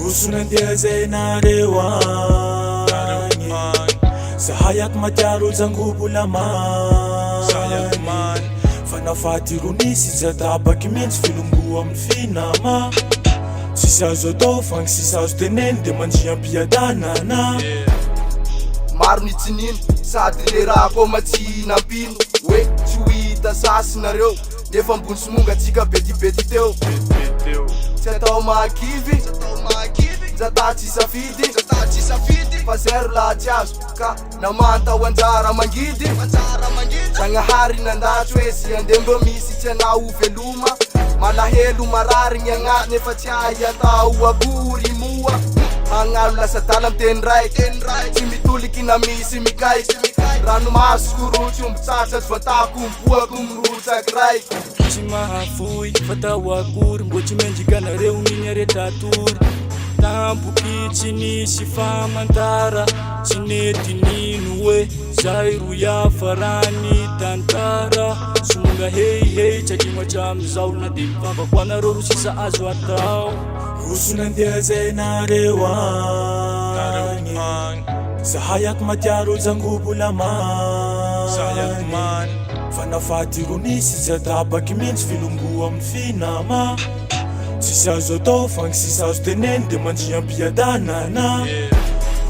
Usunandia zainareo agny zahay ato matiaro jangobo lamagny fanafaty ronisy jadabaky mihitsy filongo amin'ny finama sisy azo atao fagny sisy azo teneny de mandriam-piadanana maro nitsinino sady le raha koa matsinampino hoe tsy ho hita sasinareo nefa ambony somonga atsika betibety teo tsy atao makivy zata tsy safidy fa zero laha tsy azo ka namantao anjara mangidy Zagnahary nandatso hoe sy andembo misy tsy anao veloma malahelo marary gny agnaty nefa tsy hay atao akory moa agnalo lasa tala miteny ray tsy mitoliky na misy mikay ranomaso korotsy omby tsatsatsy vatako miboako mirotsaky ray tsy mahafoy fatao akory mbo tsy mendrikanareo niny aretra tory tampoky tsy nisy famantara tsy nety nino hoe zay ro iafarany tantara somonga heihei tsy atrimo hatramizao na de mivavako anareo ro sisa azo atao Usunandia zainareo agny zahay ato matiaro jangobo lamagny fanafaty ronisy jadabaky mihitsy filongo amin'ny finama sisy azo atao fagny sisy azo teneny de mandriam-piadanana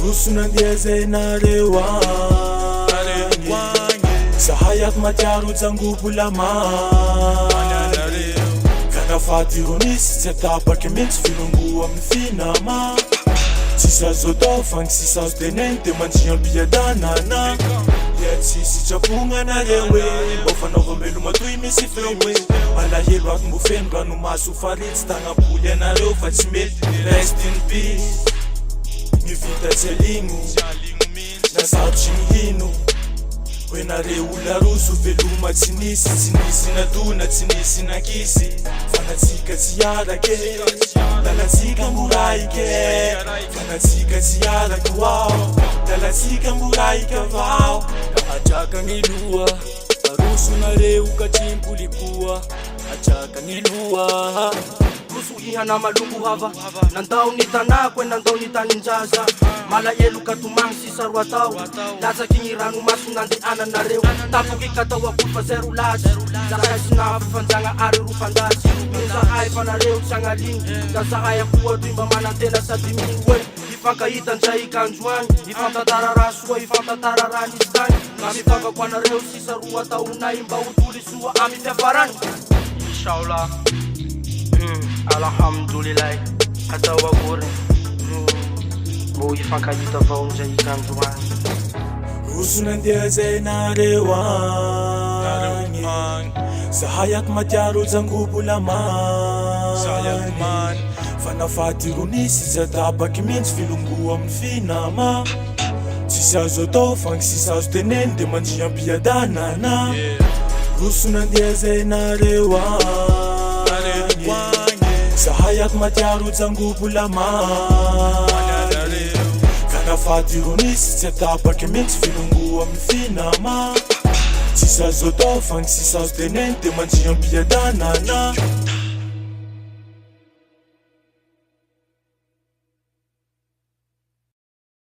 Usunandia zainareo agny zahay ato matiaro jangobo lamagny fanafaty ronisy jadabaky mihitsy filongo amin'ny finama sisy azo atao fagny sisy azo teneny de mandriam-piadanana dia tsisy tsapogna anareo hoe mba fanaova melo matoy misy feo hoe malahelo ato mbo feno ranomaso faritsy tagnaboly anareo fa tsy mety rest in peace mivita tsy aligno na sarotry mihino hoe nareo olona roso veloma tsy nisy nadona tsy nisy nankisy fanatsika tsy arake dalatsika mboraike fanatsika tsy araky wao dalatsika mboraika avao atraka gny loha arosonareo ka tsy mpolikoa atraka gny loha roso ihana malongo hava nandao ny tanako e nandao ny taninjaza malahelo ka tomagny sisa roa tao latsaky gny ranomaso nandehananareo tapoky katao akory fa zero lasy zahay sinafy fanjagna ary ro fandasy zahay fanareo tsagnaliny da zahay akoa toy mba manantena sady miny hoe ifankahitanjay ikanjoany ifantantara raha soa ifantantara raha nisy tany na mivavako anareo sisa roa taonay mba ho toly soa amy fiafarany inshallah alhamdulillah atao akory mbo ifankahita avao nzay ikandroany Usunandia zainareo agny zahay ato matiaro jangobo lamagny fanafaty ronisy jadabaky mihitsy filongo amin'ny finama sisy azo atao fagny sisy azo teneny de mandriam-piadanana Usunandia zainareo agny zahay ato matiaro jangobo lamagny fanafaty ronisy jadabaky mihitsy filongo amin'ny finama sisy azo atao fagny sisy azo teneny de mandriam-piadanana